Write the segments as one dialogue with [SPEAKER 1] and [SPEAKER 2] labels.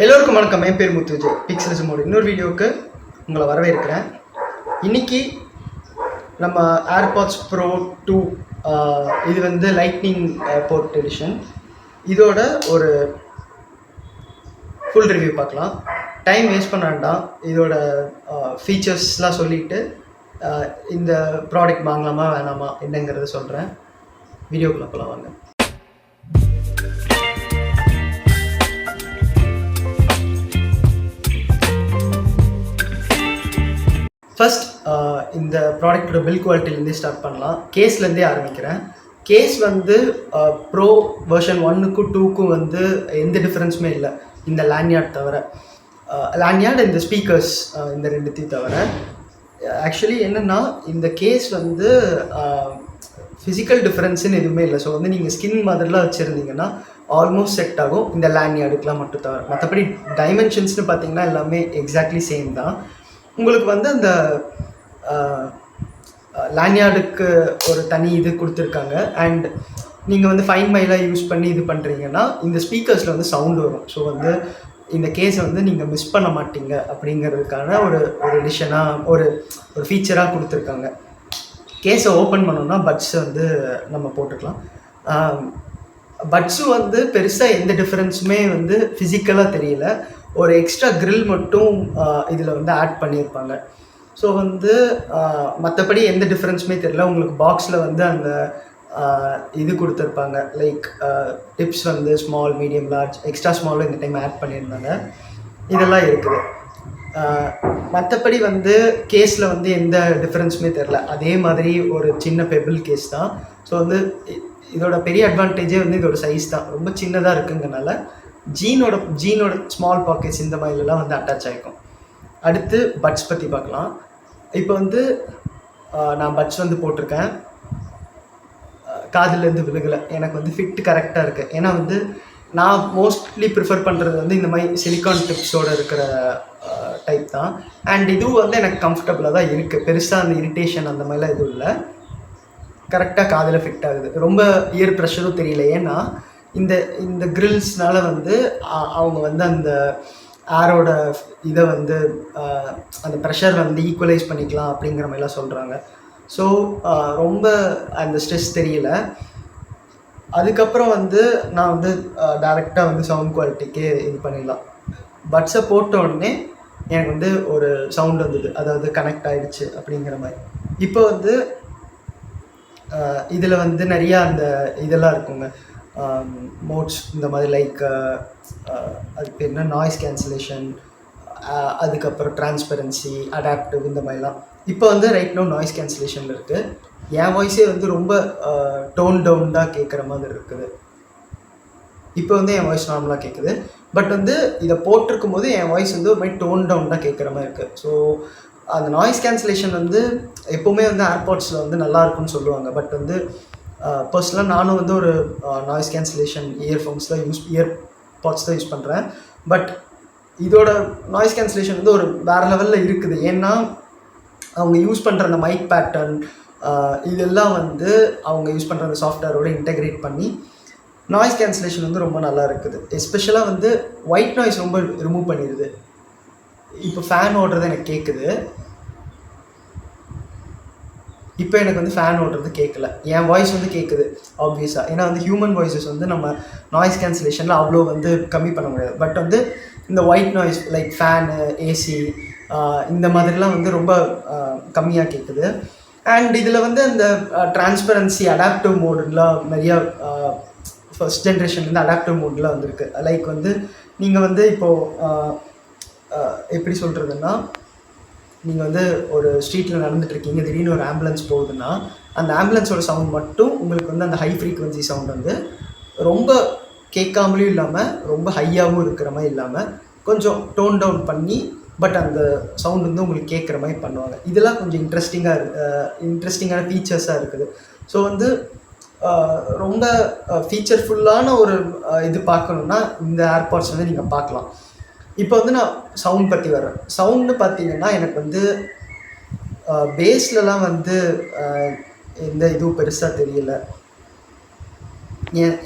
[SPEAKER 1] எல்லோருக்கும் வணக்கம். என் பேர் முத்து விஜய். பிக்சலிசமோட இன்னொரு வீடியோவுக்கு உங்களை வரவேற்கிறேன். இன்றைக்கி நம்ம ஏர்பாட்ஸ் ப்ரோ 2 இது வந்து லைட்னிங் போர்ட் எடிஷன். இதோட ஒரு ஃபுல் ரிவ்யூ பார்க்கலாம். டைம் வேஸ்ட் பண்ண வேண்டாம். இதோட ஃபீச்சர்ஸ்லாம் சொல்லிவிட்டு இந்த ப்ராடக்ட் வாங்கலாமா வேணாமா என்னங்கிறத சொல்கிறேன். வீடியோக்குள்ளே போகலாம் வாங்க. ஃபர்ஸ்ட் இந்த ப்ராடக்டோட பில் குவாலிட்டிலேருந்தே ஸ்டார்ட் பண்ணலாம். கேஸ்லேருந்தே ஆரம்பிக்கிறேன். கேஸ் வந்து ப்ரோ வெர்ஷன் 1க்கும் 2க்கும் வந்து எந்த டிஃப்ரென்ஸுமே இல்லை, இந்த லேண்ட்யார்ட் தவிர. லேண்ட்யார்ட் இந்த ஸ்பீக்கர்ஸ் இந்த ரெண்டுத்தையும் தவிர. ஆக்சுவலி என்னென்னா இந்த கேஸ் வந்து ஃபிசிக்கல் டிஃப்ரென்ஸுன்னு எதுவுமே இல்லை. ஸோ வந்து நீங்கள் ஸ்கின் மாதிரிலாம் வச்சுருந்தீங்கன்னா ஆல்மோஸ்ட் செட் ஆகும் இந்த லேண்ட்யார்டுக்கெலாம் மட்டும் தவிர. மற்றபடி டைமென்ஷன்ஸ்னு பார்த்தீங்கன்னா எல்லாமே எக்ஸாக்ட்லி சேம் தான். உங்களுக்கு வந்து அந்த லேண்ட்யார்டுக்கு ஒரு தனி இது கொடுத்துருக்காங்க. அண்ட் நீங்கள் வந்து ஃபைன் மைலாம் யூஸ் பண்ணி இது பண்ணுறீங்கன்னா இந்த ஸ்பீக்கர்ஸில் வந்து சவுண்டு வரும். ஸோ வந்து இந்த கேஸை வந்து நீங்கள் மிஸ் பண்ண மாட்டீங்க அப்படிங்கிறதுக்கான ஒரு எடிஷனாக ஒரு ஃபீச்சராக கொடுத்துருக்காங்க. கேஸை ஓப்பன் பண்ணோன்னா பட்ஸை வந்து நம்ம போட்டுக்கலாம். பட்ஸும் வந்து பெருசாக எந்த டிஃப்ரென்ஸுமே வந்து ஃபிசிக்கலாக தெரியல. ஒரு எக்ஸ்ட்ரா கிரில் மட்டும் இதில் வந்து ஆட் பண்ணியிருப்பாங்க. ஸோ வந்து மற்றபடி எந்த டிஃப்ரென்ஸுமே தெரியல. உங்களுக்கு பாக்ஸில் வந்து அந்த இது கொடுத்துருப்பாங்க, லைக் டிப்ஸ் வந்து ஸ்மால், மீடியம், லார்ஜ், எக்ஸ்ட்ரா ஸ்மாலும் இந்த டைம் ஆட் பண்ணியிருந்தாங்க. இதெல்லாம் இருக்குது. மற்றபடி வந்து கேஸில் வந்து எந்த டிஃப்ரென்ஸுமே தெரில. அதே மாதிரி ஒரு சின்ன பெபிள் கேஸ் தான். ஸோ வந்து இதோட பெரிய அட்வான்டேஜே வந்து இதோட சைஸ் தான். ரொம்ப சின்னதாக இருக்குங்கிறனால ஜீனோட ஸ்மால் பாக்கெட்ஸ் இந்த மாதிரிலாம் வந்து அட்டாச் ஆகிக்கும். அடுத்து பட்ஸ் பற்றி பார்க்கலாம். இப்போ வந்து நான் பட்ஸ் வந்து போட்டிருக்கேன். காதுலேருந்து விழுகலை. எனக்கு வந்து ஃபிட் கரெக்டாக இருக்குது. ஏன்னா வந்து நான் மோஸ்ட்லி ப்ரிஃபர் பண்ணுறது வந்து இந்த மாதிரி சிலிக்கான் டிப்ஸோடு இருக்கிற டைப் தான். அண்ட் இதுவும் வந்து எனக்கு கம்ஃபர்டபுளாக தான் இருக்குது. பெருசாக அந்த இரிட்டேஷன் அந்த மாதிரிலாம் எதுவும் இல்லை. கரெக்டாக காதில் ஃபிட் ஆகுது. ரொம்ப இயர் ப்ரெஷரும் தெரியல. ஏன்னா இந்த கிரில்ஸ்னால வந்து அவங்க வந்து அந்த ஏரோட இதை வந்து அந்த ப்ரெஷர் வந்து ஈக்குவலைஸ் பண்ணிக்கலாம் அப்படிங்கிற மாதிரிலாம் சொல்கிறாங்க. ஸோ ரொம்ப அந்த ஸ்ட்ரெஸ் தெரியல. அதுக்கப்புறம் வந்து நான் வந்து டைரெக்டாக வந்து சவுண்ட் குவாலிட்டிக்கு இது பண்ணிடலாம். பட்ஸை போட்ட உடனே எனக்கு வந்து ஒரு சவுண்ட் வந்தது, அதாவது கனெக்ட் ஆகிடுச்சு அப்படிங்கிற மாதிரி. இப்போ வந்து இதில் வந்து நிறையா அந்த இதெல்லாம் இருக்குங்க, மோட்ஸ் இந்த மாதிரி, லைக் அதுக்கு என்ன நாய்ஸ் கேன்சலேஷன், அதுக்கப்புறம் டிரான்ஸ்பரன்சி, அடாப்டிவ், இந்த மாதிரிலாம். இப்போ வந்து ரைட் நோ நாய்ஸ் கேன்சலேஷனில் இருக்குது. என் வாய்ஸே வந்து ரொம்ப டோன் டவுன்டாக கேட்குற மாதிரி இருக்குது. இப்போ வந்து என் வாய்ஸ் நார்மலாக கேட்குது. பட் வந்து இதை போட்டிருக்கும் போது என் வாய்ஸ் வந்து ஒரு மாதிரி டோன் டவுன்டாக கேட்குற மாதிரி இருக்குது. ஸோ அந்த நாய்ஸ் கேன்சலேஷன் வந்து எப்போவுமே வந்து ஏர்பாட்ஸில் வந்து நல்லாயிருக்குன்னு சொல்லுவாங்க. பட் வந்து பர்சனலாக நானும் வந்து ஒரு நாய்ஸ் கேன்சலேஷன் இயர்பாட்ஸ் தான் யூஸ் பண்ணுறேன். பட் இதோட நாய்ஸ் கேன்சலேஷன் வந்து ஒரு வேறு லெவலில் இருக்குது. ஏன்னா அவங்க யூஸ் பண்ணுற அந்த மைக் பேட்டர்ன் இதெல்லாம் வந்து அவங்க யூஸ் பண்ணுற அந்த சாஃப்ட்வேரோடு இன்டெகிரேட் பண்ணி நாய்ஸ் கேன்சலேஷன் வந்து ரொம்ப நல்லா இருக்குது. எஸ்பெஷலாக வந்து ஒயிட் நாய்ஸ் ரொம்ப ரிமூவ் பண்ணிடுது. இப்போ ஃபேன் ஓடுறது எனக்கு கேட்குது. இப்போ எனக்கு வந்து ஃபேன் ஓடுறது கேட்கல. என் வாய்ஸ் வந்து கேட்குது ஆப்வியஸாக. ஏன்னா வந்து ஹியூமன் வாய்ஸஸ் வந்து நம்ம நாய்ஸ் கேன்சலேஷனில் அவ்வளோ வந்து கம்மி பண்ண முடியாது. பட் வந்து இந்த white noise like fan, AC, இந்த மாதிரிலாம் வந்து ரொம்ப கம்மியாக கேட்குது. அண்ட் இதில் வந்து அந்த டிரான்ஸ்பரன்சி, அடாப்டிவ் மோடுலாம் நிறையா ஃபர்ஸ்ட் ஜென்ரேஷன்லேருந்து அடாப்டிவ் மோட்லாம் வந்திருக்கு. லைக் வந்து நீங்கள் வந்து இப்போது எப்படி சொல்கிறதுன்னா, நீங்கள் வந்து ஒரு ஸ்ட்ரீட்டில் நடந்துகிட்ருக்கீங்க, திடீர்னு ஒரு ஆம்புலன்ஸ் போகுதுன்னா அந்த ஆம்புலன்ஸோட சவுண்ட் மட்டும் உங்களுக்கு வந்து அந்த ஹை ஃப்ரீக்வன்சி சவுண்ட் வந்து ரொம்ப கேட்காமலையும் இல்லாமல் ரொம்ப ஹையாகவும் இருக்கிற மாதிரி இல்லாமல் கொஞ்சம் டோன் டவுன் பண்ணி பட் அந்த சவுண்ட் வந்து உங்களுக்கு கேட்குற மாதிரி பண்ணுவாங்க. இதெல்லாம் கொஞ்சம் இன்ட்ரெஸ்டிங்கான ஃபீச்சர்ஸாக இருக்குது. ஸோ வந்து ரொம்ப ஃபீச்சர்ஃபுல்லான ஒரு இது பார்க்கணுன்னா இந்த ஏர்பாட்ஸ் வந்து நீங்கள் பார்க்கலாம். இப்போ வந்து நான் சவுண்ட் பற்றி வர்றேன். சவுண்டு பார்த்தீங்கன்னா எனக்கு வந்து பேஸ்லலாம் வந்து எந்த இதுவும் பெருசாக தெரியல.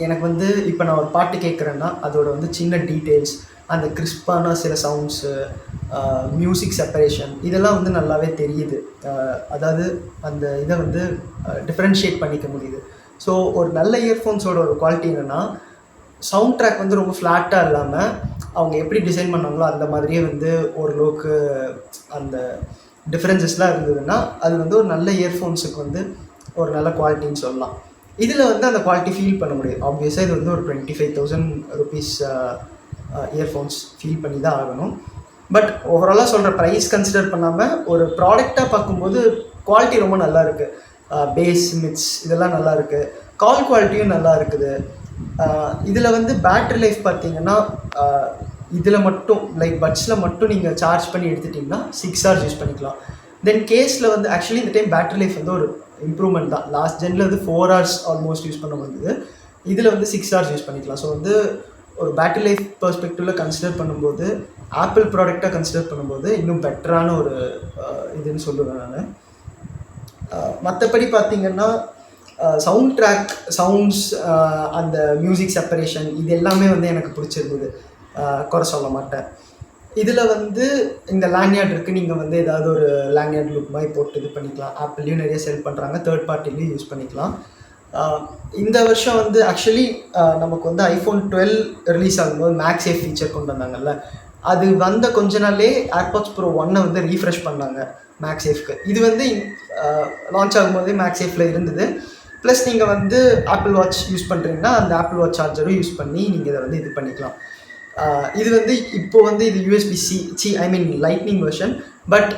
[SPEAKER 1] எனக்கு வந்து இப்போ நான் ஒரு பாட்டு கேட்குறேன்னா அதோட வந்து சின்ன டீட்டெயில்ஸ், அந்த கிறிஸ்பான சில சவுண்ட்ஸு, மியூசிக் செப்பரேஷன் இதெல்லாம் வந்து நல்லாவே தெரியுது. அதாவது அந்த இதை வந்து டிஃப்ரென்ஷியேட் பண்ணிக்க முடியுது. ஸோ ஒரு நல்ல இயர்ஃபோன்ஸோட ஒரு குவாலிட்டி என்னென்னா, சவுண்ட் ட்ராக் வந்து ரொம்ப ஃப்ளாட்டாக இல்லாமல் அவங்க எப்படி டிசைன் பண்ணாங்களோ அந்த மாதிரியே வந்து ஓரளவுக்கு அந்த டிஃப்ரென்சஸ்லாம் இருந்ததுன்னா அது வந்து ஒரு நல்ல இயர்ஃபோன்ஸுக்கு வந்து ஒரு நல்ல குவாலிட்டின்னு சொல்லலாம். இதில் வந்து அந்த குவாலிட்டி ஃபீல் பண்ண முடியும். ஆப்வியஸாக இது வந்து ஒரு 25,000 ருபீஸ் இயர்ஃபோன்ஸ் ஃபீல் பண்ணி தான் ஆகணும். பட் ஓவராலாக சொல்கிற ப்ரைஸ் கன்சிடர் பண்ணாமல் ஒரு ப்ராடக்டாக பார்க்கும்போது குவாலிட்டி ரொம்ப நல்லா இருக்குது. பேஸ் மிட்ஸ் இதெல்லாம் நல்லா இருக்குது. கால் குவாலிட்டியும் நல்லா இருக்குது. இதில் வந்து பேட்ரி லைஃப் பார்த்தீங்கன்னா இதில் மட்டும் லைக் பட்ஸில் மட்டும் நீங்கள் சார்ஜ் பண்ணி எடுத்துட்டிங்கன்னா 6 hours யூஸ் பண்ணிக்கலாம். தென் கேஸில் வந்து ஆக்சுவலி இந்த டைம் பேட்ரி லைஃப் வந்து ஒரு இம்ப்ரூவ்மெண்ட் தான். லாஸ்ட் ஜென்னில் வந்து 4 hours ஆல்மோஸ்ட் யூஸ் பண்ண முடியுது. இதில் வந்து 6 hours யூஸ் பண்ணிக்கலாம். ஸோ வந்து ஒரு பேட்ரி லைஃப் பெர்ஸ்பெக்டிவில் கன்சிடர் பண்ணும்போது ஆப்பிள் ப்ராடக்டாக கன்சிடர் பண்ணும்போது இன்னும் பெட்டரான ஒரு இதுன்னு சொல்லுவேன் நான். மற்றபடி பார்த்திங்கன்னா சவுண்ட் ட்ராக், சவுண்ட்ஸ், அந்த மியூசிக் செப்பரேஷன் இது எல்லாமே வந்து எனக்கு பிடிச்சிருந்தது, குறை சொல்ல மாட்டேன். இதில் வந்து இந்த லேண்ட்யார்ட் இருக்குது. நீங்கள் வந்து ஏதாவது ஒரு லேண்ட்யார்ட் லுக் மாதிரி போட்டு இது பண்ணிக்கலாம். ஆப்பிள்லேயும் நிறைய செல் பண்ணுறாங்க, தேர்ட் பார்ட்டிலையும் யூஸ் பண்ணிக்கலாம். இந்த வருஷம் வந்து ஆக்சுவலி நமக்கு வந்து ஐஃபோன் 12 ரிலீஸ் ஆகும்போது மேக்ஸேஃப் ஃபீச்சர் கொண்டு வந்தாங்கல்ல, அது வந்த கொஞ்ச நாள்லே ஏர்பாட்ஸ் ப்ரோ 1 வந்து ரீஃப்ரெஷ் பண்ணாங்க மேக்ஸேஃப்க்கு. இது வந்து லான்ச் ஆகும்போதே மேக்ஸேஃபில் இருந்தது. ப்ளஸ் நீங்கள் வந்து ஆப்பிள் வாட்ச் யூஸ் பண்ணுறீங்கன்னா அந்த ஆப்பிள் வாட்ச் சார்ஜரும் யூஸ் பண்ணி நீங்கள் இதை வந்து இது பண்ணிக்கலாம். இது வந்து இப்போது வந்து இது USB C lightning version. But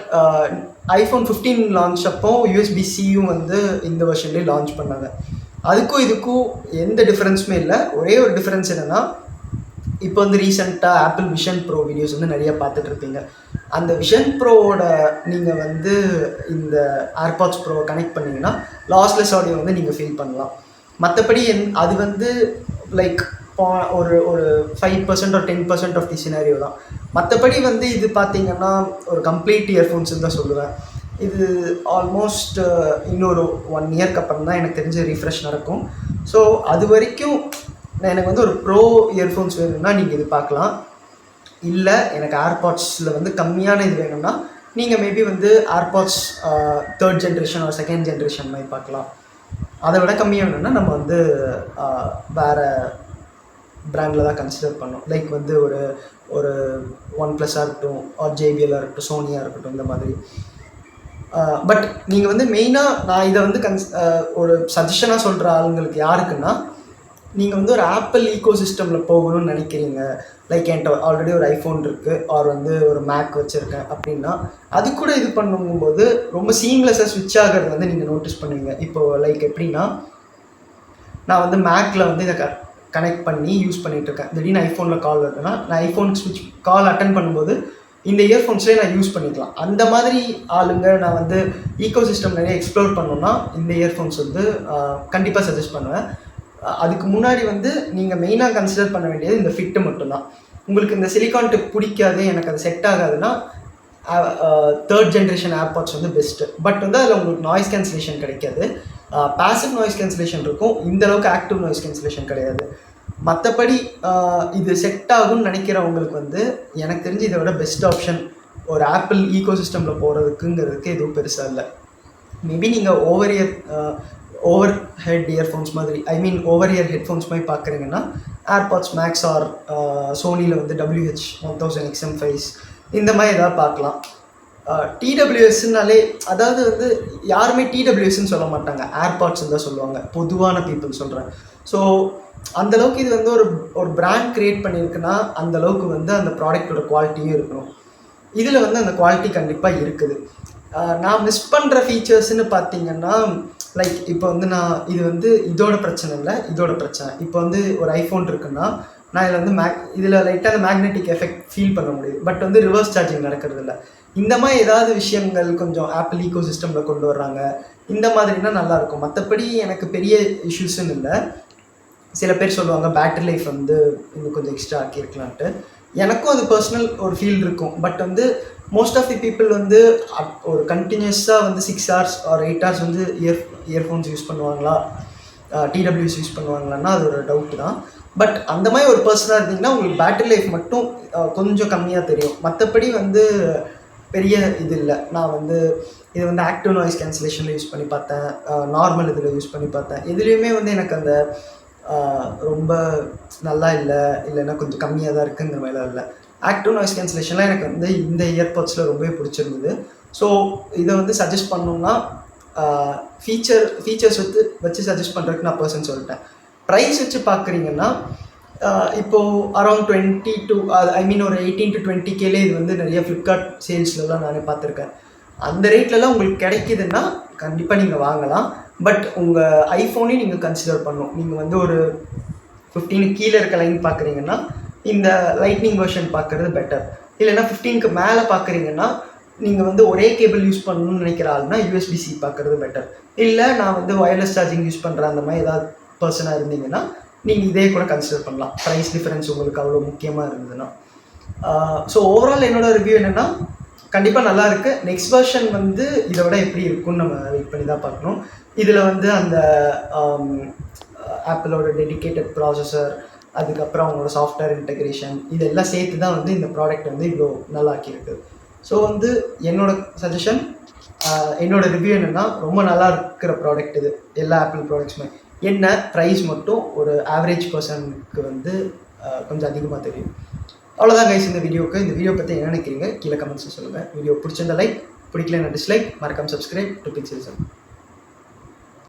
[SPEAKER 1] iPhone 15 launch அப்போ யூஎஸ்பி-Cயும் வந்து இந்த வெர்ஷன்லேயே லான்ச் பண்ணாங்க. அதுக்கும் இதுக்கும் எந்த டிஃப்ரென்ஸுமே இல்லை. ஒரே ஒரு டிஃப்ரென்ஸ் என்னென்னா, இப்போ வந்து ரீசெண்டாக ஆப்பிள் விஷன் ப்ரோ வீடியோஸ் வந்து நிறைய பார்த்துட்ருப்பீங்க. அந்த விஷன் ப்ரோவோட நீங்கள் வந்து இந்த ஏர்பாட்ஸ் ப்ரோவை கனெக்ட் பண்ணிங்கன்னா லாஸ்லெஸ் ஆடியோ வந்து நீங்கள் ஃபீல் பண்ணலாம். மற்றபடி அது வந்து லைக் ஒரு 5% or 10% ஆஃப் தி சினாரியோ தான். மற்றபடி வந்து இது பார்த்திங்கன்னா ஒரு கம்ப்ளீட் இயர்ஃபோன்ஸ்ன்னு தான் சொல்லுவேன். இது ஆல்மோஸ்ட் இன்னொரு 1 இயர்க்கு அப்புறம் தான் எனக்கு தெரிஞ்ச ரீஃப்ரெஷ் நடக்கும். ஸோ அது வரைக்கும் எனக்கு வந்து ஒரு ப்ரோ இயர்ஃபோன்ஸ் வேணும்னா நீங்கள் இது பார்க்கலாம். இல்லை எனக்கு ஏர்பாட்ஸில் வந்து கம்மியான இது வேணும்னா நீங்கள் மேபி வந்து ஏர்பாட்ஸ் 3rd ஜென்ரேஷன் ஒரு 2nd ஜென்ரேஷன் மாதிரி பார்க்கலாம். அதை விட கம்மியாக வேணும்னா நம்ம வந்து வேறு பிராண்டில் தான் கன்சிடர் பண்ணோம். லைக் வந்து ஒரு OnePlus-ஆக இருக்கட்டும், ஆர் JBL-ஆக இருக்கட்டும், சோனியாக இருக்கட்டும், இந்த மாதிரி. பட் நீங்கள் வந்து மெயினாக நான் இதை வந்து ஒரு சஜஷனாக சொல்கிற ஆளுங்களுக்கு யாருக்குன்னா, நீங்கள் வந்து ஒரு ஆப்பிள் ஈகோ சிஸ்டமில் போகணும்னு நினைக்கிறீங்க. லைக் என்கிட்ட ஆல்ரெடி ஒரு ஐஃபோன் இருக்குது, ஆர் வந்து ஒரு மேக் வச்சுருக்கேன் அப்படின்னா, அது கூட இது பண்ணும்போது ரொம்ப சீம்லெஸ்ஸாக ஸ்விட்ச் ஆகிறது வந்து நீங்கள் நோட்டீஸ் பண்ணுவீங்க. இப்போது லைக் எப்படின்னா, நான் வந்து மேக்கில் வந்து இதை கனெக்ட் பண்ணி யூஸ் பண்ணிகிட்ருக்கேன். திடீர்னு ஐஃபோனில் கால் வருதுன்னா நான் ஐஃபோன் ஸ்விட்ச் கால் அட்டன் பண்ணும்போது இந்த இயர்ஃபோன்ஸ்லேயே நான் யூஸ் பண்ணிக்கலாம். அந்த மாதிரி ஆளுங்க நான் வந்து ஈகோ சிஸ்டம் நிறைய எக்ஸ்ப்ளோர் பண்ணோன்னா இந்த இயர்ஃபோன்ஸ் வந்து கண்டிப்பாக சஜஸ்ட் பண்ணுவேன். அதுக்கு முன்னாடி வந்து நீங்கள் மெயினாக கன்சிடர் பண்ண வேண்டியது இந்த ஃபிட்டு மட்டும்தான். உங்களுக்கு இந்த சிலிகான் டிப் பிடிக்காது, எனக்கு அது செட் ஆகாதுன்னா 3rd ஜென்ரேஷன் ஏர்பாட்ஸ் வந்து பெஸ்ட்டு. பட் வந்து அதில் உங்களுக்கு நாய்ஸ் கேன்சலேஷன் கிடைக்காது. பாசிவ் நாய்ஸ் கேன்சலேஷன் இருக்கும், இந்தளவுக்கு ஆக்டிவ் நாய்ஸ் கேன்சலேஷன் கிடையாது. மற்றபடி இது செட் ஆகும்னு நினைக்கிறவங்களுக்கு வந்து எனக்கு தெரிஞ்சு இதை விட பெஸ்ட் ஆப்ஷன் ஒரு ஆப்பிள் ஈகோ சிஸ்டமில் போகிறதுக்குங்கிறதுக்கு எதுவும் பெருசாக இல்லை. மேபி நீங்கள் ஓவர் ஹெட் இயர்ஃபோன்ஸ் மாதிரி ஓவர் இயர் ஹெட்ஃபோன்ஸ் மாதிரி பார்க்குறீங்கன்னா ஏர்பாட்ஸ் மேக்ஸ் ஆர் சோனியில் வந்து WH-1000 XM5 இந்த மாதிரி ஏதாவது பார்க்கலாம். TWSனாலே அதாவது வந்து யாருமே TWSன்னு சொல்ல மாட்டாங்க, ஏர்பாட்ஸ்ன்னு தான் சொல்லுவாங்க, பொதுவான பீப்புள் சொல்கிறேன். ஸோ அந்தளவுக்கு இது வந்து ஒரு பிராண்ட் க்ரியேட் பண்ணியிருக்குன்னா அந்தளவுக்கு வந்து அந்த ப்ராடக்டோட குவாலிட்டியும் இருக்கணும். இதில் வந்து அந்த குவாலிட்டி கண்டிப்பாக இருக்குது. நான் மிஸ் பண்ணுற ஃபீச்சர்ஸ்ன்னு பார்த்தீங்கன்னா, லைக் இப்போ வந்து நான் இது வந்து இதோட பிரச்சனை இல்லை, இதோட பிரச்சனை. இப்போ வந்து ஒரு ஐஃபோன் இருக்குன்னா நான் இதில் வந்து இதில் லைட்டாக அந்த மேக்னெட்டிக் எஃபெக்ட் ஃபீல் பண்ண முடியுது. பட் வந்து ரிவர்ஸ் சார்ஜிங் நடக்கிறது இல்லை. இந்த மாதிரி ஏதாவது விஷயங்கள் கொஞ்சம் ஆப்பிள் ஈகோ சிஸ்டமில் கொண்டு வர்றாங்க, இந்த மாதிரினா நல்லாயிருக்கும். மற்றபடி எனக்கு பெரிய இஷ்யூஸ்ன்னு இல்லை. சில பேர் சொல்லுவாங்க பேட்டரி லைஃப் வந்து இன்னும் கொஞ்சம் எக்ஸ்ட்ரா ஆக்கியிருக்கலான்ட்டு. எனக்கும் அது பர்சனல் ஒரு ஃபீல் இருக்கும். பட் வந்து மோஸ்ட் ஆஃப் தி பீப்புள் வந்து ஒரு கண்டினியூஸாக வந்து 6 hours or 8 hours வந்து இயர்ஃபோன்ஸ் யூஸ் பண்ணுவாங்களா, TWS யூஸ் பண்ணுவாங்களான்னா அது ஒரு டவுட்டு தான். பட் அந்த மாதிரி ஒரு பர்சனாக இருந்தீங்கன்னா உங்களுக்கு பேட்டரி லைஃப் மட்டும் கொஞ்சம் கம்மியாக தெரியும். மற்றபடி வந்து பெரிய இது இல்லை. நான் வந்து இது வந்து ஆக்டிவ் நாய்ஸ் கேன்சலேஷனில் யூஸ் பண்ணி பார்த்தேன், நார்மல் இதில் யூஸ் பண்ணி பார்த்தேன். எதுலேயுமே வந்து எனக்கு அந்த ரொம்ப நல்லா இல்லை, இல்லைன்னா கொஞ்சம் கம்மியாக தான் இருக்குங்கிற மாதிரிலாம் இல்லை. ஆக்டிவ் நாய்ஸ் கேன்சலேஷன்லாம் எனக்கு வந்து இந்த இயர்பட்ஸில் ரொம்பவே பிடிச்சிருந்தது. ஸோ இதை வந்து சஜஸ்ட் பண்ணணும்னா ஃபீச்சர்ஸ் வச்சு சஜஸ்ட் பண்ணுறதுக்கு நான் பர்சன் சொல்லிட்டேன். ப்ரைஸ் வச்சு பார்க்குறீங்கன்னா இப்போது அரௌண்ட் 20 to ஐ மீன் ஒரு 18 to 20Kலே இது வந்து நிறைய ஃப்ளிப்கார்ட் சேல்ஸ்லலாம் நானே பார்த்துருக்கேன். அந்த ரேட்லலாம் உங்களுக்கு கிடைக்குதுன்னா கண்டிப்பாக நீங்கள் வாங்கலாம். பட் உங்கள் ஐஃபோனையும் நீங்கள் கன்சிடர் பண்ணணும். நீங்கள் வந்து ஒரு 15 கீழே இருக்க லைன் பார்க்குறீங்கன்னா இந்த லைட்னிங் வெர்ஷன் பார்க்குறது பெட்டர். இல்லைன்னா 15க்கு மேலே பார்க்குறீங்கன்னா நீங்கள் வந்து ஒரே கேபிள் யூஸ் பண்ணணும்னு நினைக்கிற ஆள்னா USB-C பார்க்குறது பெட்டர். இல்லை நான் வந்து ஒயர்லெஸ் சார்ஜிங் யூஸ் பண்ணுறேன் அந்த மாதிரி ஏதாவது பர்சனாக இருந்தீங்கன்னா நீங்கள் இதே கூட கன்சிடர் பண்ணலாம். ப்ரைஸ் டிஃப்ரென்ஸ் உங்களுக்கு அவ்வளோ முக்கியமாக இருந்ததுன்னா. ஸோ ஓவரால் என்னோட ரிவ்யூ என்னென்னா கண்டிப்பாக நல்லா இருக்குது. நெக்ஸ்ட் வெர்ஷன் வந்து இதை விட எப்படி இருக்குன்னு நம்ம வெயிட் பண்ணி தான் பார்க்கணும். இதில் வந்து அந்த ஆப்பிளோட டெடிக்கேட்டட் ப்ராசஸர், அதுக்கப்புறம் அவங்களோட சாஃப்ட்வேர் இன்டெகிரேஷன், இதெல்லாம் சேர்த்து தான் வந்து இந்த ப்ராடக்ட் வந்து இவ்வளோ நல்லாக்கியிருக்கு. ஸோ வந்து என்னோட சஜஷன், என்னோட ரிவ்யூ என்னென்னா ரொம்ப நல்லா இருக்கிற ப்ராடக்ட் இது எல்லா ஆப்பிள் ப்ராடக்ட்ஸுமே. என்ன ப்ரைஸ் மட்டும் ஒரு ஆவரேஜ் பர்சனுக்கு வந்து கொஞ்சம் அதிகமாக தெரியும். அவ்வளோதான் கைஸ் இந்த வீடியோக்கு. இந்த வீடியோ பற்றி என்ன நினைக்கிறீங்க கீழே கமெண்ட்ஸில் சொல்லுங்கள். வீடியோ பிடிச்சிருந்த லைக், பிடிக்கலன்னா டிஸ்லைக், மறக்காம சப்ஸ்கிரைப் டு பிக்சல்சன்.